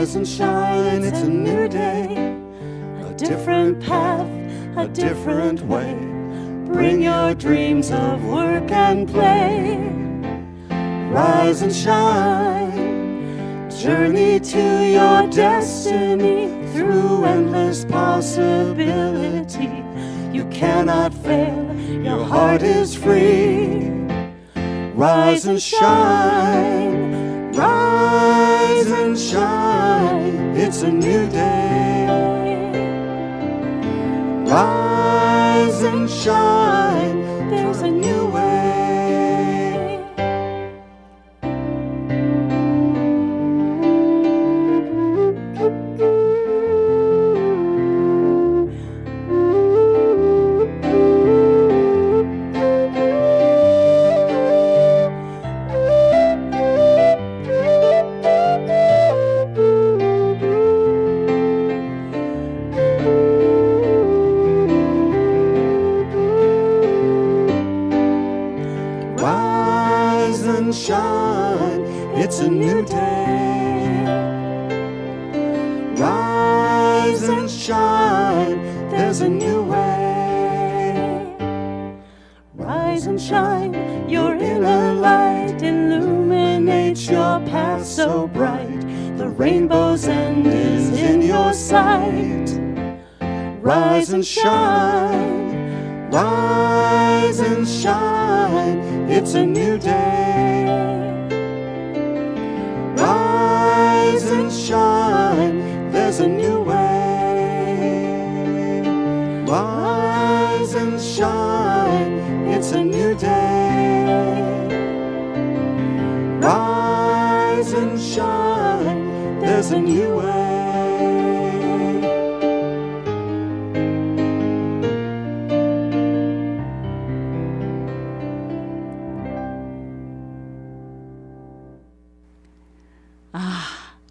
Rise and shine, it's a new day. A different path, a different way. Bring your dreams of work and play. Rise and shine, journey to your destiny through endless possibility. You cannot fail, your heart is free. Rise and shine, rise and shine, it's a new day. Rise and shine, there's a new way. Shine, it's a new day. Rise and shine, there's a new way. Rise and shine, your inner light illuminates your path so bright. The rainbow's end is in your sight. Rise and shine, rise and shine, it's a new day. Rise and shine, there's a new way. Rise and shine, it's a new day. Rise and shine, there's a new way.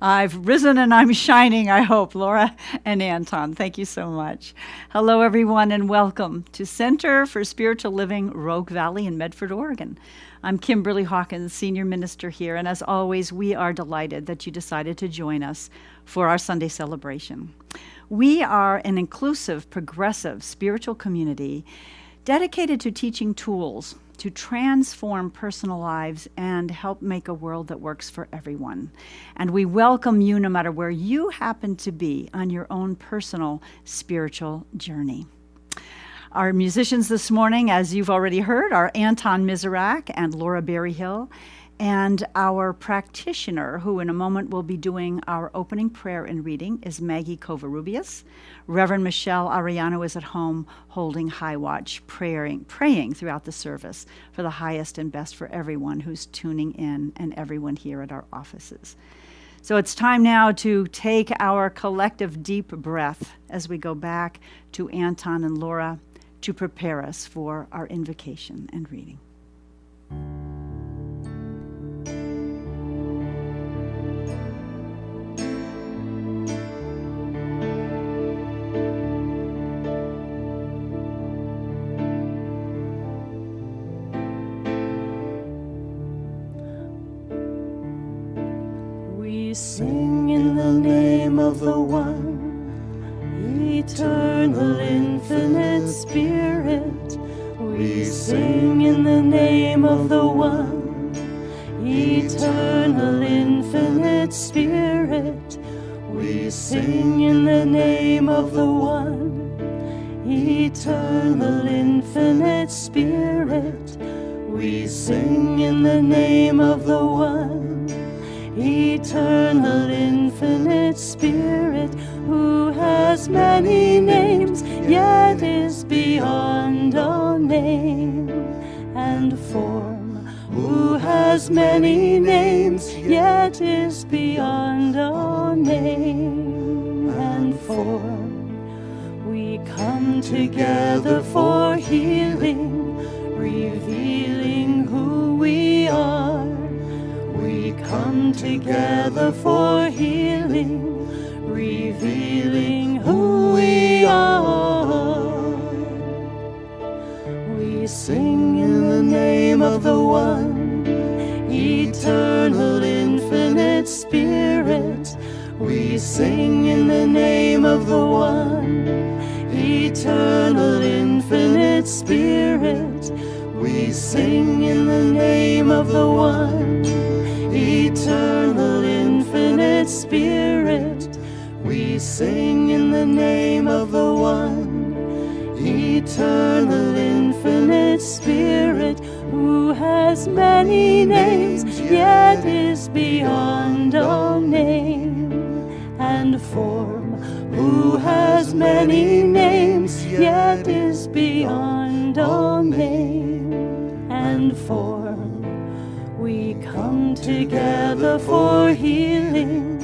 I've risen and I'm shining, I hope, Laura and Anton. Thank you so much. Hello, everyone, and welcome to Center for Spiritual Living, Rogue Valley in Medford, Oregon. I'm Kimberly Hawkins, Senior Minister here, and as always, we are delighted that you decided to join us for our Sunday celebration. We are an inclusive, progressive spiritual community dedicated to teaching tools to transform personal lives and help make a world that works for everyone. And we welcome you no matter where you happen to be on your own personal spiritual journey. Our musicians this morning, as you've already heard, are Anton Miserak and Laura Berryhill, and our practitioner, who in a moment will be doing our opening prayer and reading, is Maggie Covarrubias. Reverend Michelle Ariano is at home holding high watch, praying throughout the service for the highest and best for everyone who's tuning in and everyone here at our offices. So it's time now to take our collective deep breath as we go back to Anton and Laura to prepare us for our invocation and reading. We sing in the name of the one, eternal, infinite Spirit. We sing in the name of the one, eternal, infinite Spirit. We sing in the name of the one, eternal, infinite Spirit. We sing in the name of the one, eternal, infinite Spirit, who has many names, yet is beyond all name and form. Who has many names, yet is beyond all name and form. We come together for healing, revealing who we are. We come together for healing, revealing who we are. We sing in the name of the one, eternal, infinite Spirit. We sing in the name of the one, eternal, infinite Spirit. We sing in the name of the one, eternal, infinite Spirit. We sing in the name of the one, eternal, infinite Spirit, who has many names, yet is beyond all name and form. Who has many names, yet is beyond all name and form. We come together for healing,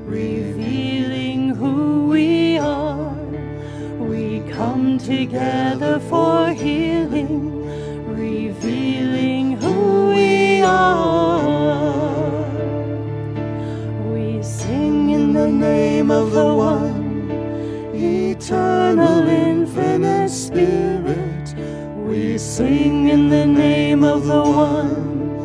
revealing who we are. We come together for healing, revealing who we are. We sing in the name of the one, eternal, infinite Spirit. We sing in the name of the one,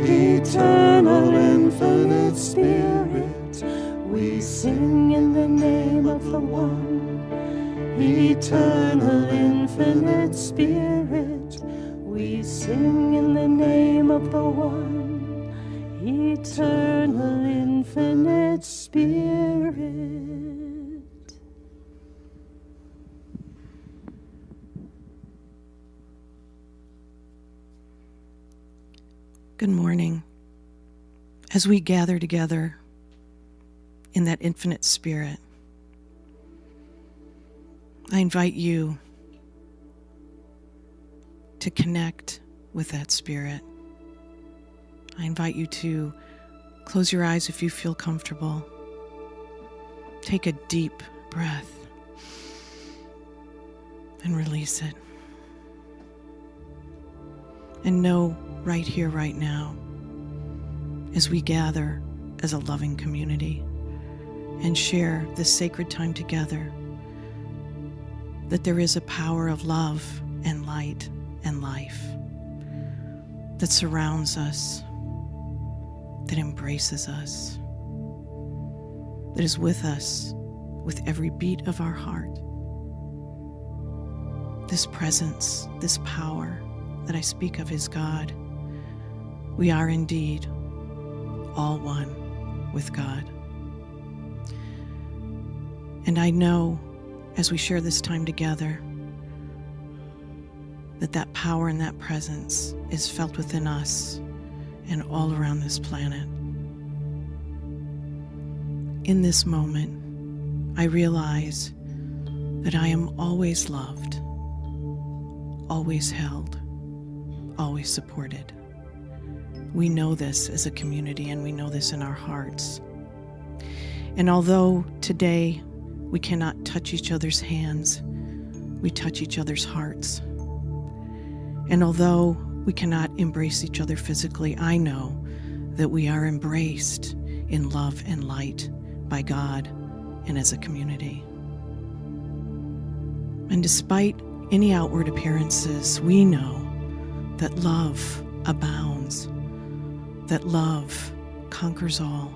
eternal, infinite Spirit. We sing in the name of the one, eternal, infinite Spirit. We sing in the name of the one, eternal, infinite Spirit. Good morning. As we gather together in that infinite Spirit, I invite you to connect with that Spirit. I invite you to close your eyes if you feel comfortable. Take a deep breath and release it. And know right here, right now, as we gather as a loving community and share this sacred time together, that there is a power of love and light and life that surrounds us, that embraces us, that is with us with every beat of our heart. This presence, this power that I speak of is God. We are indeed all one with God. And I know as we share this time together that that power and that presence is felt within us and all around this planet. In this moment, I realize that I am always loved, always held, always supported. We know this as a community, and we know this in our hearts. And although today we cannot touch each other's hands, we touch each other's hearts. And although we cannot embrace each other physically, I know that we are embraced in love and light by God and as a community. And despite any outward appearances, we know that love abounds, that love conquers all,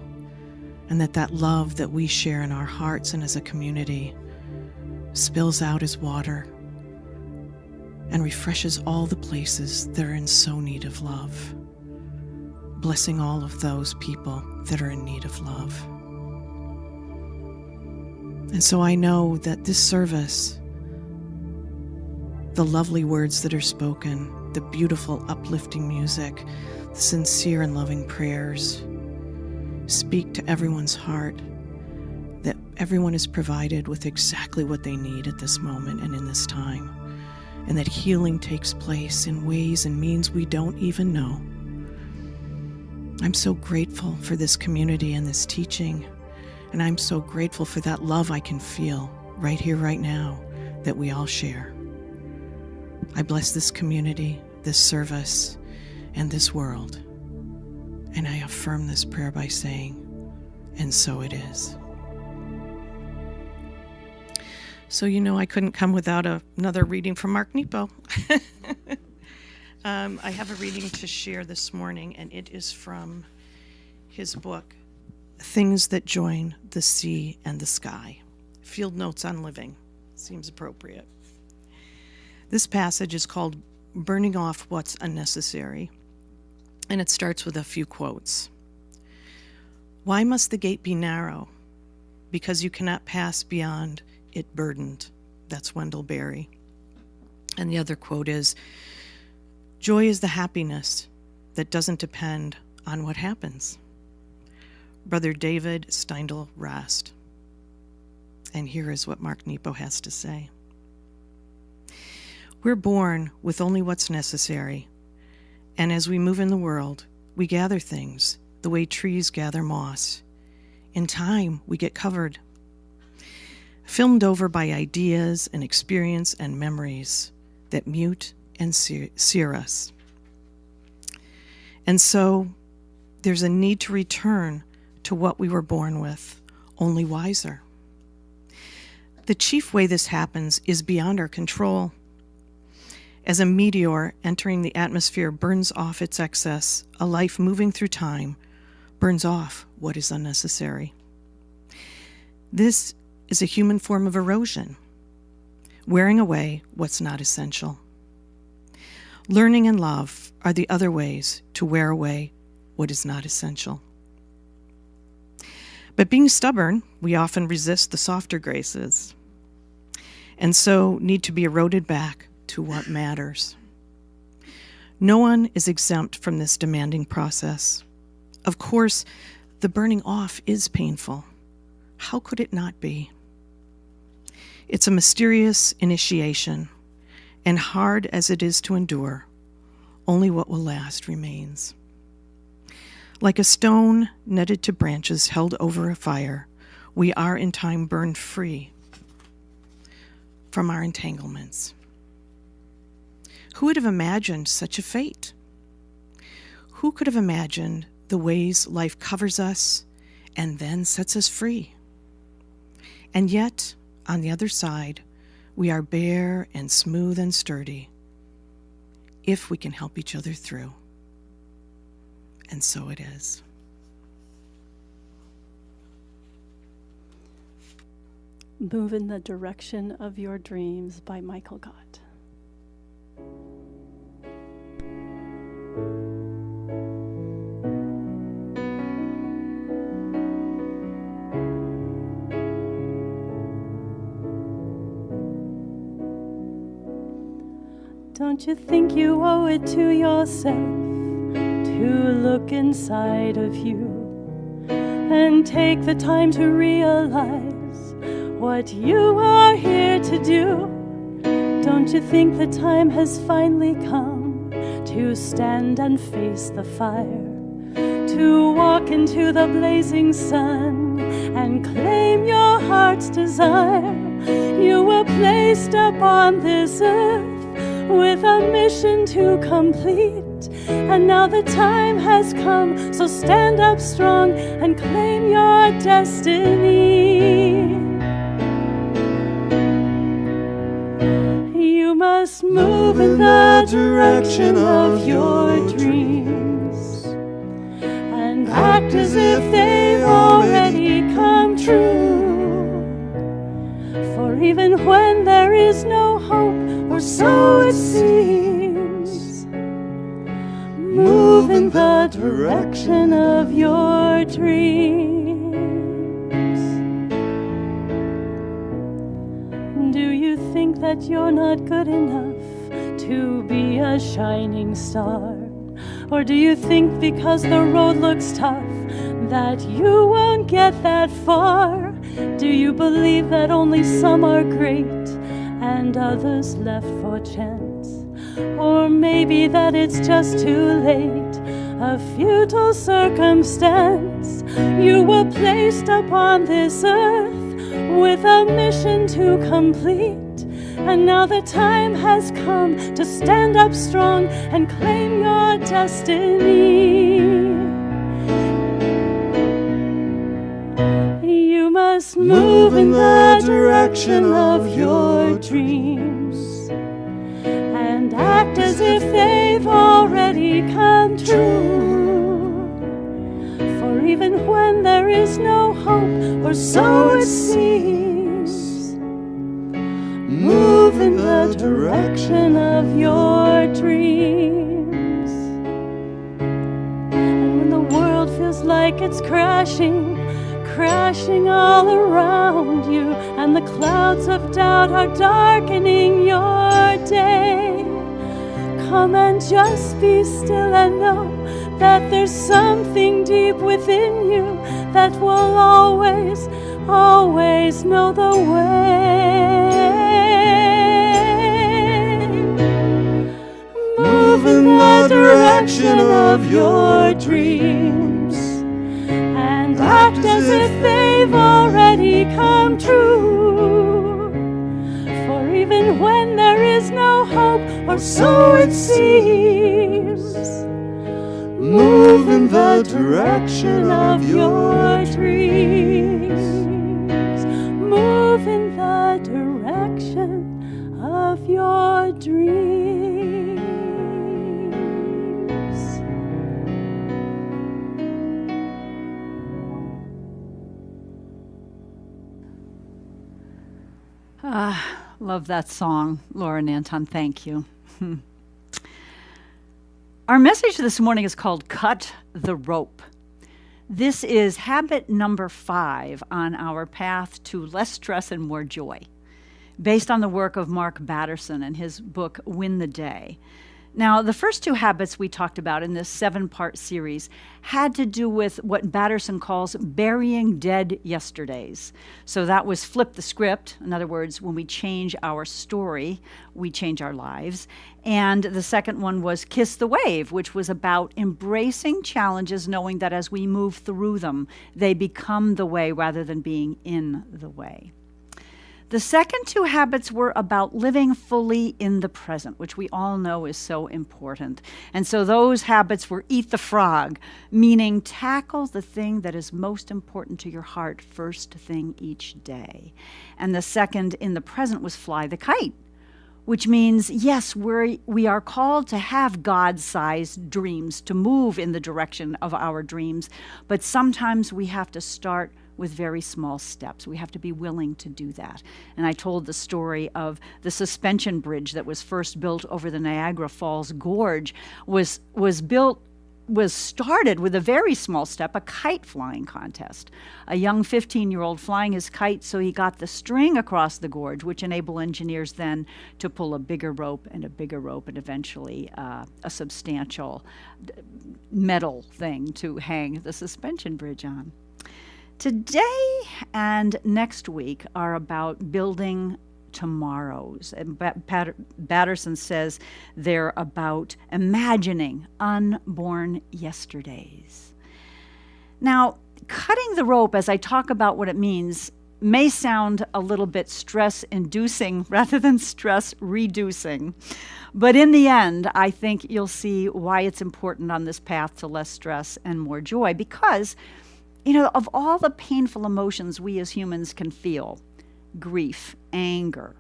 and that love that we share in our hearts and as a community spills out as water and refreshes all the places that are in so need of love, blessing all of those people that are in need of love. And so I know that this service, the lovely words that are spoken, the beautiful uplifting music, the sincere and loving prayers speak to everyone's heart, that everyone is provided with exactly what they need at this moment and in this time, and that healing takes place in ways and means we don't even know. I'm so grateful for this community and this teaching, and I'm so grateful for that love I can feel right here, right now, that we all share. I bless this community, this service, and this world. And I affirm this prayer by saying, and so it is. So, I couldn't come without another reading from Mark Nepo. I have a reading to share this morning, and it is from his book, things that join the sea and the sky. Field notes on living. Seems appropriate. This passage is called Burning Off What's Unnecessary, and it starts with a few quotes. Why must the gate be narrow? Because you cannot pass beyond it burdened. That's Wendell Berry. And the other quote is, joy is the happiness that doesn't depend on what happens. Brother David Steindl Rast. And here is what Mark Nepo has to say. We're born with only what's necessary, and as we move in the world, we gather things the way trees gather moss. In time, we get covered, filmed over by ideas and experience and memories that mute and sear us. And so, there's a need to return to what we were born with, only wiser. The chief way this happens is beyond our control. As a meteor entering the atmosphere burns off its excess, a life moving through time burns off what is unnecessary. This is a human form of erosion, wearing away what's not essential. Learning and love are the other ways to wear away what is not essential. But being stubborn, we often resist the softer graces, and so need to be eroded back to what matters. No one is exempt from this demanding process. Of course, the burning off is painful. How could it not be? It's a mysterious initiation, and hard as it is to endure, only what will last remains. Like a stone netted to branches held over a fire, we are in time burned free from our entanglements. Who would have imagined such a fate? Who could have imagined the ways life covers us and then sets us free? And yet, on the other side, we are bare and smooth and sturdy if we can help each other through. And so it is. Move in the Direction of Your Dreams by Michael Gott. Don't you think you owe it to yourself to look inside of you and take the time to realize what you are here to do? Don't you think the time has finally come to stand and face the fire, to walk into the blazing sun and claim your heart's desire? You were placed upon this earth with a mission to complete, and now the time has come, so stand up strong and claim your destiny. You must move in the direction of your dreams and act as if they've already come true. For even when there is no hope, or so it seems, move in the direction of your dreams. Do you think that you're not good enough to be a shining star? Or do you think because the road looks tough that you won't get that far? Do you believe that only some are great and others left for chance? Or maybe that it's just too late, a futile circumstance? You were placed upon this earth with a mission to complete, and now the time has come to stand up strong and claim your destiny. You must move in the direction of your dreams and act as if they've already come true. For even even when there is no hope, or so it seems. Move in the direction of your dreams. And when the world feels like it's crashing all around you, and the clouds of doubt are darkening your day, come and just be still and know that there's something deep within you that will always, always know the way. Move in the direction of your dreams and act as if they've already come true. For even when there is no hope, or so it seems, move in the direction of your dreams. Move in the direction of your dreams. Love that song, Laura and Anton. Thank you. Our message this morning is called Cut the Rope. This is habit number 5 on our path to less stress and more joy, based on the work of Mark Batterson and his book, Win the Day. Now, the first 2 habits we talked about in this 7-part series had to do with what Batterson calls burying dead yesterdays. So that was flip the script. In other words, when we change our story, we change our lives. And the second one was kiss the wave, which was about embracing challenges, knowing that as we move through them, they become the way rather than being in the way. The second 2 habits were about living fully in the present, which we all know is so important. And so those habits were eat the frog, meaning tackle the thing that is most important to your heart first thing each day. And the second in the present was fly the kite, which means, yes, we are called to have God-sized dreams, to move in the direction of our dreams, but sometimes we have to start with very small steps. We have to be willing to do that. And I told the story of the suspension bridge that was first built over the Niagara Falls Gorge was started with a very small step, a kite flying contest. A young 15-year-old flying his kite, so he got the string across the gorge, which enabled engineers then to pull a bigger rope, and eventually a substantial metal thing to hang the suspension bridge on. Today and next week are about building tomorrows. And Batterson says they're about imagining unborn yesterdays. Now, cutting the rope, as I talk about what it means, may sound a little bit stress-inducing rather than stress-reducing. But in the end, I think you'll see why it's important on this path to less stress and more joy, because of all the painful emotions we as humans can feel, grief, anger,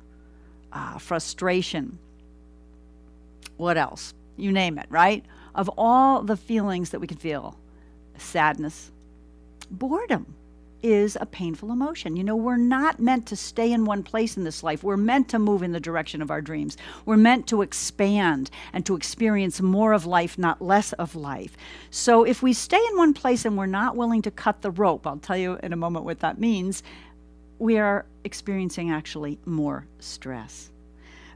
frustration, what else? You name it, right? Of all the feelings that we can feel, sadness, boredom is a painful emotion. We're not meant to stay in one place in this life. We're meant to move in the direction of our dreams. We're meant to expand and to experience more of life, not less of life. So if we stay in one place and we're not willing to cut the rope, I'll tell you in a moment what that means, we are experiencing actually more stress.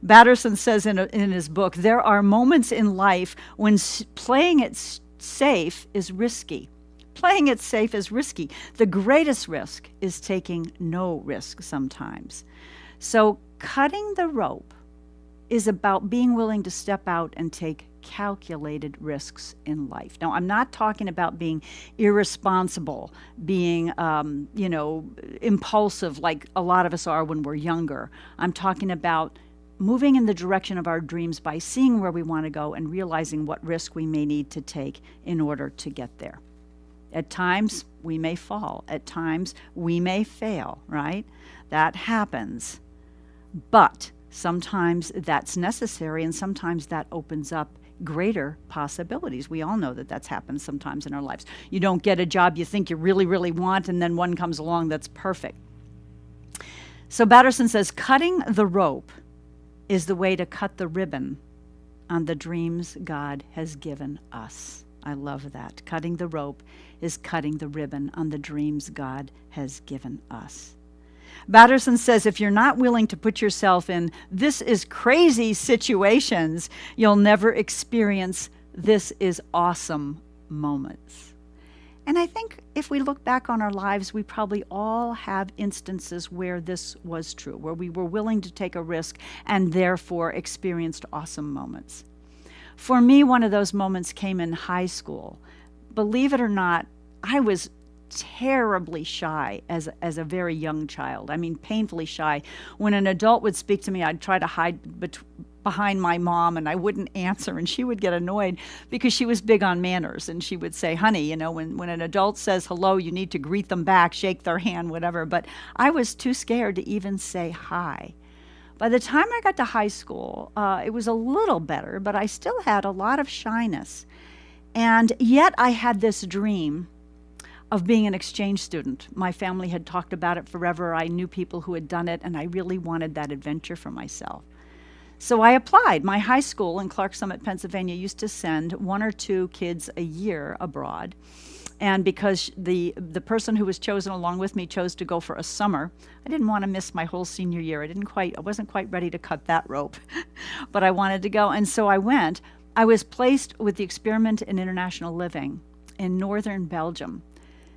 Batterson says in his book, there are moments in life when playing it safe is risky. Playing it safe is risky. The greatest risk is taking no risk sometimes. So cutting the rope is about being willing to step out and take calculated risks in life. Now, I'm not talking about being irresponsible, being, impulsive like a lot of us are when we're younger. I'm talking about moving in the direction of our dreams by seeing where we want to go and realizing what risk we may need to take in order to get there. At times, we may fall. At times, we may fail, right? That happens. But sometimes that's necessary, and sometimes that opens up greater possibilities. We all know that that's happened sometimes in our lives. You don't get a job you think you really, really want, and then one comes along that's perfect. So Batterson says, cutting the rope is the way to cut the ribbon on the dreams God has given us. I love that. Cutting the rope is cutting the ribbon on the dreams God has given us. Batterson says, if you're not willing to put yourself in this is crazy situations, you'll never experience this is awesome moments. And I think if we look back on our lives, we probably all have instances where this was true, where we were willing to take a risk and therefore experienced awesome moments. For me, one of those moments came in high school. Believe it or not, I was terribly shy as a very young child. I mean, painfully shy. When an adult would speak to me, I'd try to hide behind my mom, and I wouldn't answer, and she would get annoyed because she was big on manners, and she would say, honey, you know, when an adult says hello, you need to greet them back, shake their hand, whatever. But I was too scared to even say hi. By the time I got to high school, it was a little better, but I still had a lot of shyness. And yet I had this dream of being an exchange student. My family had talked about it forever. I knew people who had done it, and I really wanted that adventure for myself. So I applied. My high school in Clark Summit, Pennsylvania used to send 1 or 2 kids a year abroad. And because the person who was chosen along with me chose to go for a summer, I didn't want to miss my whole senior year. I wasn't quite ready to cut that rope, but I wanted to go. And so I went. I was placed with the Experiment in International Living in northern Belgium.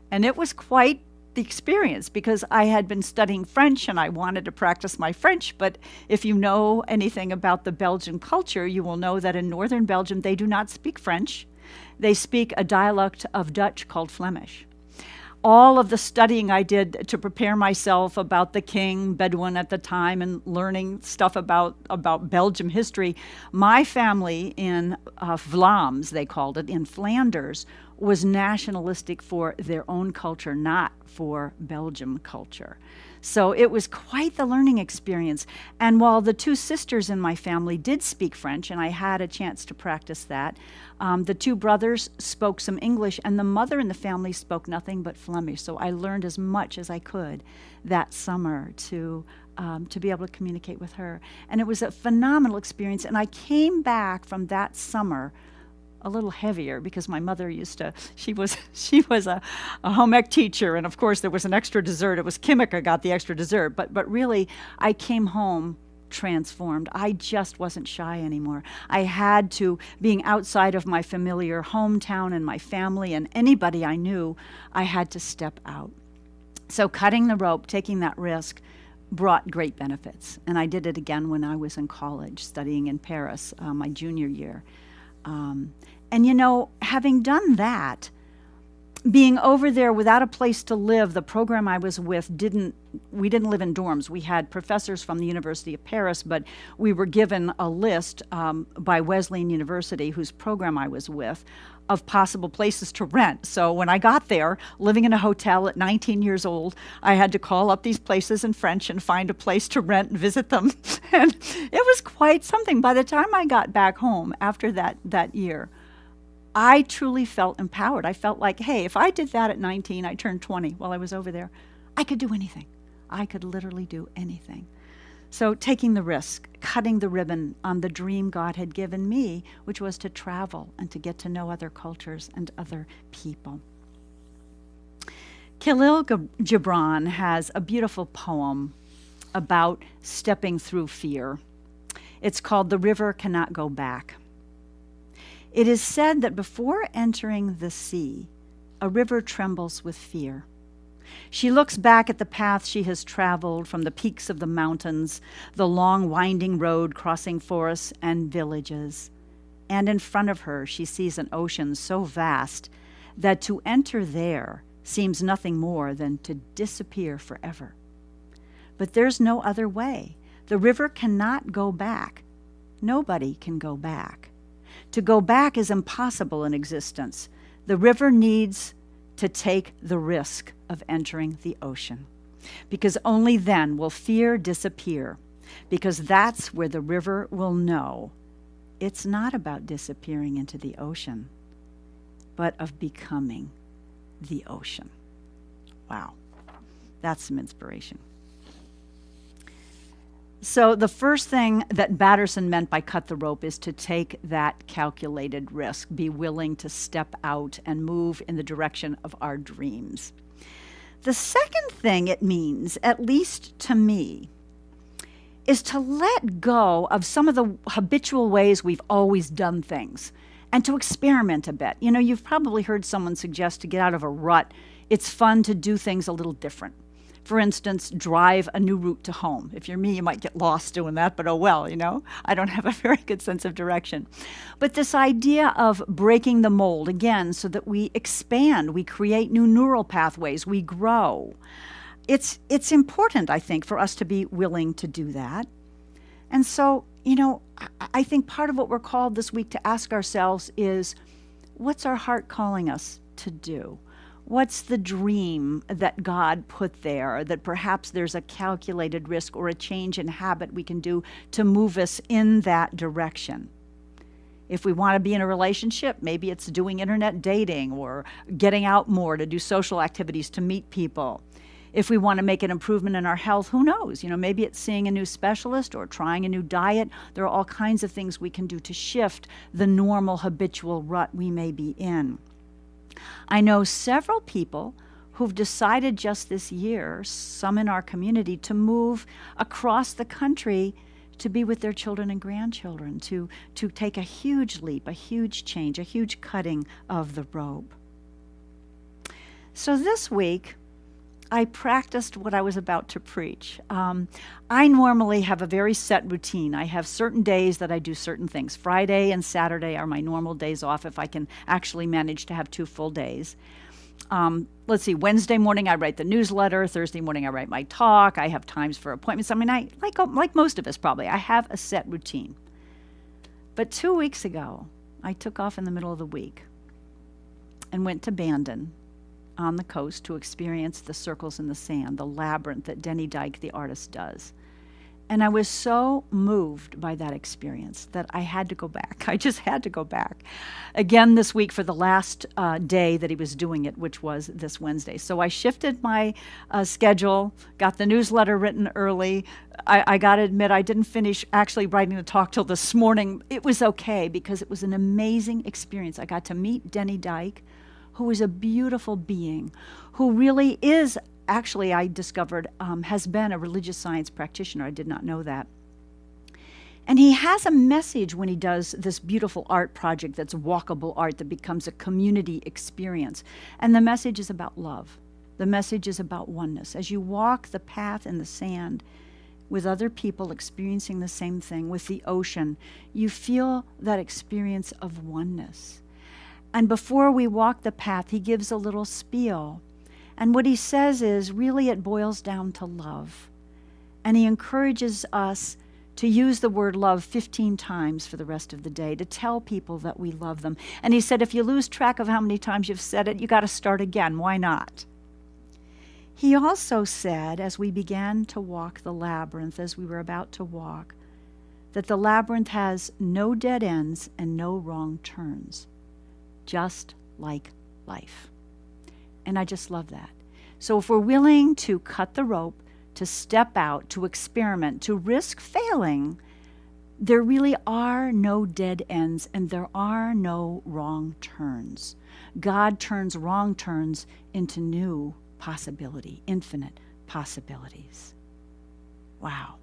And it was quite the experience because I had been studying French and I wanted to practice my French. But if you know anything about the Belgian culture, you will know that in northern Belgium, they do not speak French. They speak a dialect of Dutch called Flemish. All of the studying I did to prepare myself about the king, Bedouin at the time, and learning stuff about Belgium history, my family in Vlaams, they called it, in Flanders, was nationalistic for their own culture, not for Belgium culture. So it was quite the learning experience. And while the 2 sisters in my family did speak French, and I had a chance to practice that, the 2 brothers spoke some English, and the mother in the family spoke nothing but Flemish. So I learned as much as I could that summer to be able to communicate with her. And it was a phenomenal experience. And I came back from that summer a little heavier because my mother she was a home ec teacher, and of course there was an extra dessert. It was Kimika got the extra dessert, but really I came home transformed. I just wasn't shy anymore. I had to, being outside of my familiar hometown and my family and anybody I knew, I had to step out. So cutting the rope, taking that risk, brought great benefits. And I did it again when I was in college, studying in Paris, my junior year. And you know, having done that, being over there without a place to live, the program I was with we didn't live in dorms. We had professors from the University of Paris, but we were given a list by Wesleyan University, whose program I was with, of possible places to rent. So when I got there, living in a hotel at 19 years old, I had to call up these places in French and find a place to rent and visit them. And it was quite something. By the time I got back home after that year, I truly felt empowered. I felt like, hey, if I did that at 19, I turned 20 while I was over there, I could do anything. I could literally do anything. So taking the risk, cutting the ribbon on the dream God had given me, which was to travel and to get to know other cultures and other people. Khalil Gibran has a beautiful poem about stepping through fear. It's called The River Cannot Go Back. It is said that before entering the sea, a river trembles with fear. She looks back at the path she has traveled from the peaks of the mountains, the long winding road crossing forests and villages. And in front of her, she sees an ocean so vast that to enter there seems nothing more than to disappear forever. But there's no other way. The river cannot go back. Nobody can go back. To go back is impossible in existence. The river needs to take the risk of entering the ocean, because only then will fear disappear, because that's where the river will know it's not about disappearing into the ocean, but of becoming the ocean. Wow, that's some inspiration. So the first thing that Batterson meant by cut the rope is to take that calculated risk, be willing to step out and move in the direction of our dreams. The second thing it means, at least to me, is to let go of some of the habitual ways we've always done things and to experiment a bit. You know, you've probably heard someone suggest to get out of a rut, it's fun to do things a little different. For instance, drive a new route to home. If you're me, you might get lost doing that, but oh well, you know. I don't have a very good sense of direction. But this idea of breaking the mold, again, so that we expand, we create new neural pathways, we grow. It's important, I think, for us to be willing to do that. And so, you know, I think part of what we're called this week to ask ourselves is, what's our heart calling us to do? What's the dream that God put there, that perhaps there's a calculated risk or a change in habit we can do to move us in that direction? If we want to be in a relationship, maybe it's doing internet dating or getting out more to do social activities to meet people. If we want to make an improvement in our health, who knows? You know, maybe it's seeing a new specialist or trying a new diet. There are all kinds of things we can do to shift the normal habitual rut we may be in. I know several people who've decided just this year, some in our community, to move across the country to be with their children and grandchildren, to take a huge leap, a huge change, a huge cutting of the rope. So this week, I practiced what I was about to preach. I normally have a very set routine. I have certain days that I do certain things. Friday and Saturday are my normal days off if I can actually manage to have 2 full days. Let's see, Wednesday morning I write the newsletter. Thursday morning I write my talk. I have times for appointments. I mean, like most of us probably, I have a set routine. But 2 weeks ago, I took off in the middle of the week and went to Bandon on the coast to experience the circles in the sand, the labyrinth that Denny Dyke, the artist, does. And I was so moved by that experience that I had to go back. I just had to go back again this week for the last day that he was doing it, which was this Wednesday. So I shifted my schedule, got the newsletter written early. I got to admit, I didn't finish actually writing the talk till this morning. It was okay because it was an amazing experience. I got to meet Denny Dyke, who is a beautiful being, who really is, actually I discovered, has been a religious science practitioner. I did not know that. And he has a message when he does this beautiful art project that's walkable art that becomes a community experience. And the message is about love. The message is about oneness. As you walk the path in the sand with other people experiencing the same thing, with the ocean, you feel that experience of oneness. And before we walk the path, he gives a little spiel. And what he says is, really it boils down to love. And he encourages us to use the word love 15 times for the rest of the day, to tell people that we love them. And he said, if you lose track of how many times you've said it, you got to start again. Why not? He also said, as we began to walk the labyrinth, as we were about to walk, that the labyrinth has no dead ends and no wrong turns, just like life. And I just love that. So if we're willing to cut the rope, to step out, to experiment, to risk failing, there really are no dead ends and there are no wrong turns. God turns wrong turns into new possibility, infinite possibilities. Wow.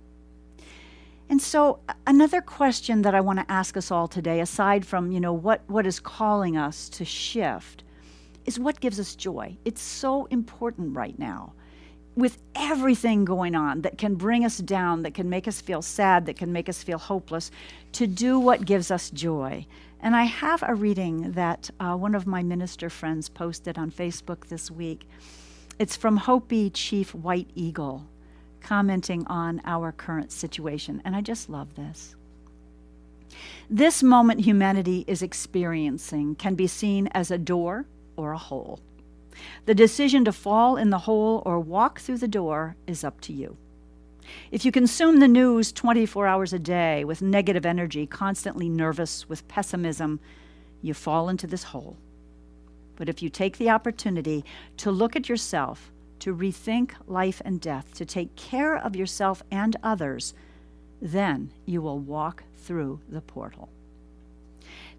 And so another question that I want to ask us all today, aside from, what is calling us to shift, is what gives us joy. It's so important right now. With everything going on that can bring us down, that can make us feel sad, that can make us feel hopeless, to do what gives us joy. And I have a reading that one of my minister friends posted on Facebook this week. It's from Hopi Chief White Eagle, commenting on our current situation. And I just love this. This moment humanity is experiencing can be seen as a door or a hole. The decision to fall in the hole or walk through the door is up to you. If you consume the news 24 hours a day with negative energy, constantly nervous, with pessimism, you fall into this hole. But if you take the opportunity to look at yourself, to rethink life and death, to take care of yourself and others, then you will walk through the portal.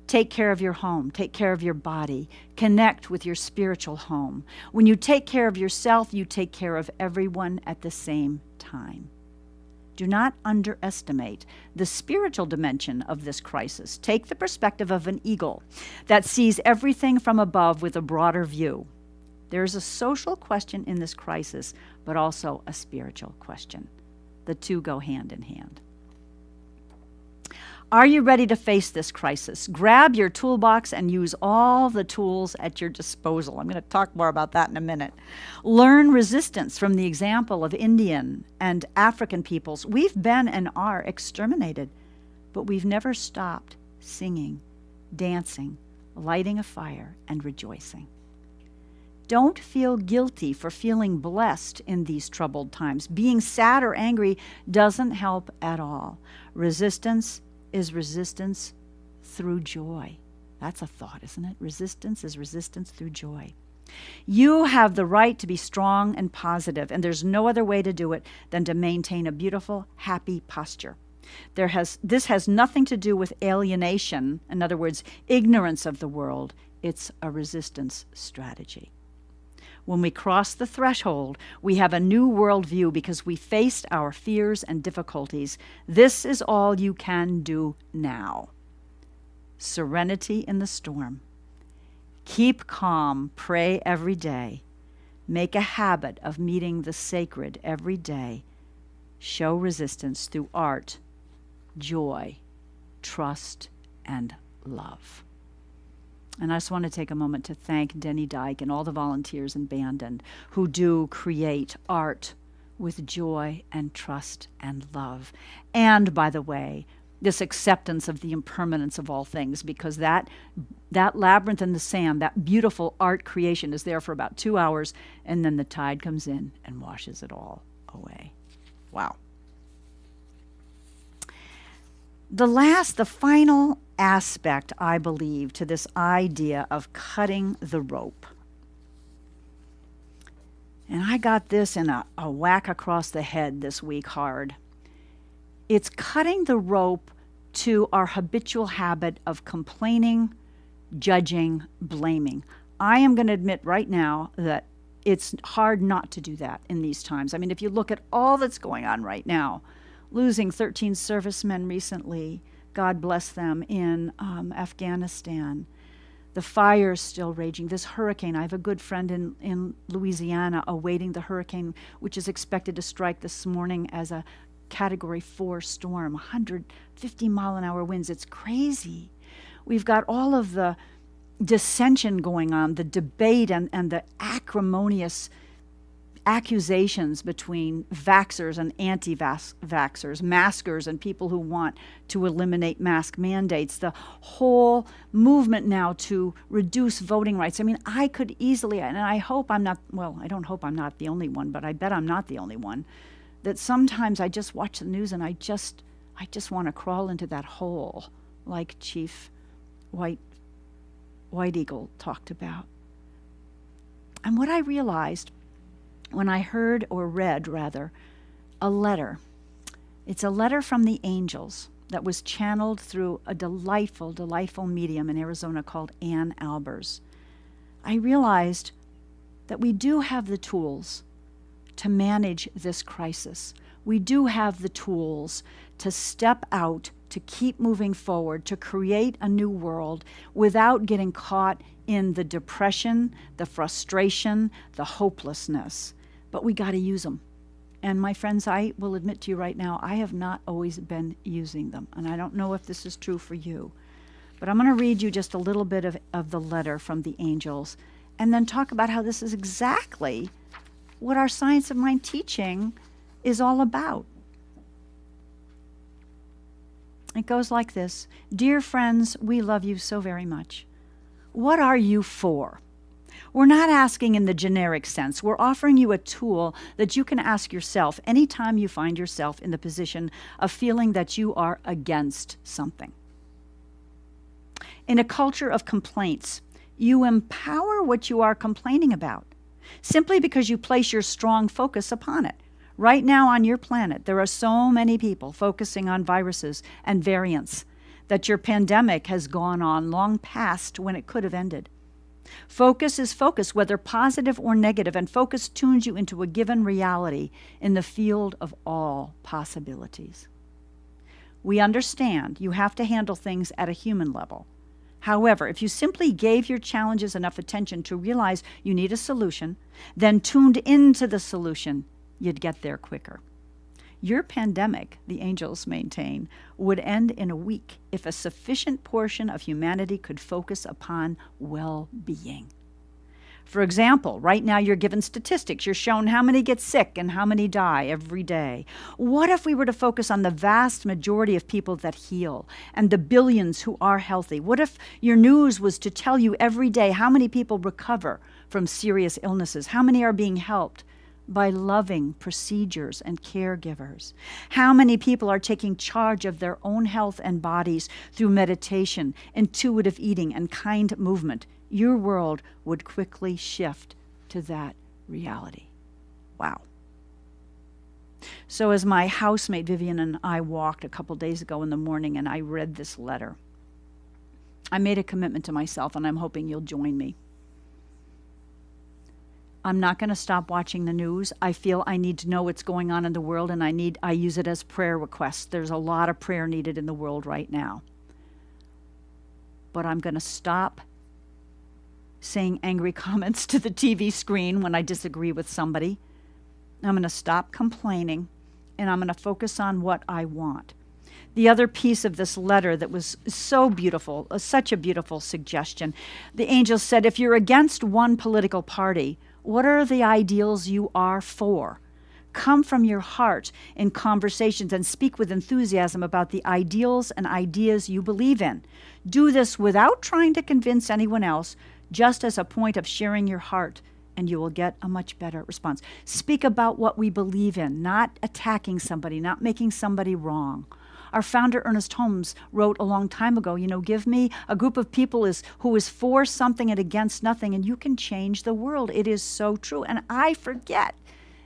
Take care of your home. Take care of your body. Connect with your spiritual home. When you take care of yourself, you take care of everyone at the same time. Do not underestimate the spiritual dimension of this crisis. Take the perspective of an eagle that sees everything from above with a broader view. There is a social question in this crisis, but also a spiritual question. The two go hand in hand. Are you ready to face this crisis? Grab your toolbox and use all the tools at your disposal. I'm going to talk more about that in a minute. Learn resistance from the example of Indian and African peoples. We've been and are exterminated, but we've never stopped singing, dancing, lighting a fire, and rejoicing. Don't feel guilty for feeling blessed in these troubled times. Being sad or angry doesn't help at all. Resistance is resistance through joy. That's a thought, isn't it? Resistance is resistance through joy. You have the right to be strong and positive, and there's no other way to do it than to maintain a beautiful, happy posture. This has nothing to do with alienation, in other words, ignorance of the world. It's a resistance strategy. When we cross the threshold, we have a new worldview because we faced our fears and difficulties. This is all you can do now. Serenity in the storm. Keep calm, pray every day. Make a habit of meeting the sacred every day. Show resistance through art, joy, trust, and love. And I just want to take a moment to thank Denny Dyke and all the volunteers in Bandon who do create art with joy and trust and love. And, by the way, this acceptance of the impermanence of all things, because that labyrinth in the sand, that beautiful art creation is there for about 2 hours, and then the tide comes in and washes it all away. Wow. The final aspect, I believe, to this idea of cutting the rope. And I got this in a whack across the head this week hard. It's cutting the rope to our habitual habit of complaining, judging, blaming. I am going to admit right now that it's hard not to do that in these times. I mean, if you look at all that's going on right now, losing 13 servicemen recently, God bless them, in Afghanistan. The fire's still raging. This hurricane, I have a good friend in Louisiana awaiting the hurricane, which is expected to strike this morning as a Category 4 storm, 150-mile-an-hour winds. It's crazy. We've got all of the dissension going on, the debate and the acrimonious accusations between vaxxers and anti-vaxxers, maskers and people who want to eliminate mask mandates, the whole movement now to reduce voting rights. I mean, I could easily, and I hope I'm not, well, I don't hope I'm not the only one, but I bet I'm not the only one, that sometimes I just watch the news and I just want to crawl into that hole like Chief White Eagle talked about. And what I realized when I heard, or read rather, a letter. It's a letter from the angels that was channeled through a delightful, delightful medium in Arizona called Ann Albers. I realized that we do have the tools to manage this crisis. We do have the tools to step out, to keep moving forward, to create a new world without getting caught in the depression, the frustration, the hopelessness. But we got to use them. And my friends, I will admit to you right now, I have not always been using them. And I don't know if this is true for you. But I'm going to read you just a little bit of the letter from the angels and then talk about how this is exactly what our Science of Mind teaching is all about. It goes like this. Dear friends, we love you so very much. What are you for? We're not asking in the generic sense. We're offering you a tool that you can ask yourself anytime you find yourself in the position of feeling that you are against something. In a culture of complaints, you empower what you are complaining about simply because you place your strong focus upon it. Right now on your planet, there are so many people focusing on viruses and variants that your pandemic has gone on long past when it could have ended. Focus is focus, whether positive or negative, and focus tunes you into a given reality in the field of all possibilities. We understand you have to handle things at a human level. However, if you simply gave your challenges enough attention to realize you need a solution, then tuned into the solution, you'd get there quicker. Your pandemic, the angels maintain, would end in a week if a sufficient portion of humanity could focus upon well-being. For example, right now you're given statistics. You're shown how many get sick and how many die every day. What if we were to focus on the vast majority of people that heal and the billions who are healthy? What if your news was to tell you every day how many people recover from serious illnesses? How many are being helped by loving procedures and caregivers? How many people are taking charge of their own health and bodies through meditation, intuitive eating, and kind movement? Your world would quickly shift to that reality. Wow. So as my housemate Vivian and I walked a couple days ago in the morning and I read this letter, I made a commitment to myself, and I'm hoping you'll join me. I'm not going to stop watching the news. I feel I need to know what's going on in the world, and I use it as prayer requests. There's a lot of prayer needed in the world right now. But I'm going to stop saying angry comments to the TV screen when I disagree with somebody. I'm going to stop complaining, and I'm going to focus on what I want. The other piece of this letter that was so beautiful, such a beautiful suggestion, the angel said, if you're against one political party, what are the ideals you are for? Come from your heart in conversations and speak with enthusiasm about the ideals and ideas you believe in. Do this without trying to convince anyone else, just as a point of sharing your heart, and you will get a much better response. Speak about what we believe in, not attacking somebody, not making somebody wrong. Our founder, Ernest Holmes, wrote a long time ago, give me a group of people who is for something and against nothing, and you can change the world. It is so true. And I forget,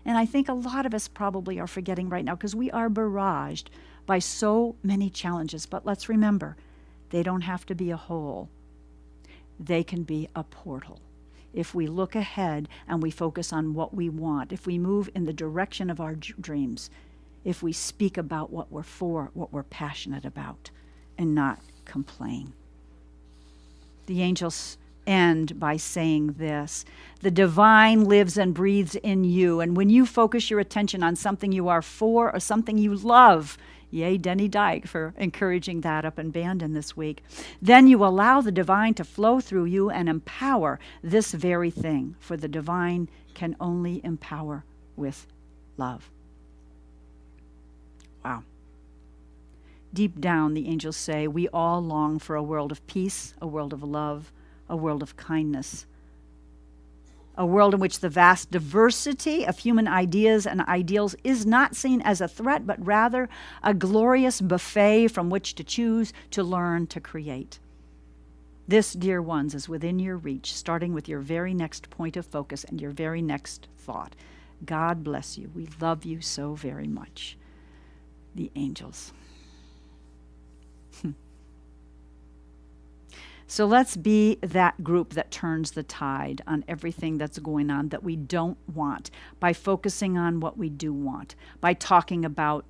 and I think a lot of us probably are forgetting right now because we are barraged by so many challenges. But let's remember, they don't have to be a hole. They can be a portal. If we look ahead and we focus on what we want, if we move in the direction of our dreams, if we speak about what we're for, what we're passionate about, and not complain. The angels end by saying this: the divine lives and breathes in you, and when you focus your attention on something you are for or something you love, yay, Denny Dyke for encouraging that up in Bandon this week, then you allow the divine to flow through you and empower this very thing, for the divine can only empower with love. Wow. Deep down, the angels say, we all long for a world of peace, a world of love, a world of kindness, a world in which the vast diversity of human ideas and ideals is not seen as a threat, but rather a glorious buffet from which to choose, to learn, to create. This, dear ones, is within your reach, starting with your very next point of focus and your very next thought. God bless you. We love you so very much. The angels. So let's be that group that turns the tide on everything that's going on that we don't want, by focusing on what we do want, by talking about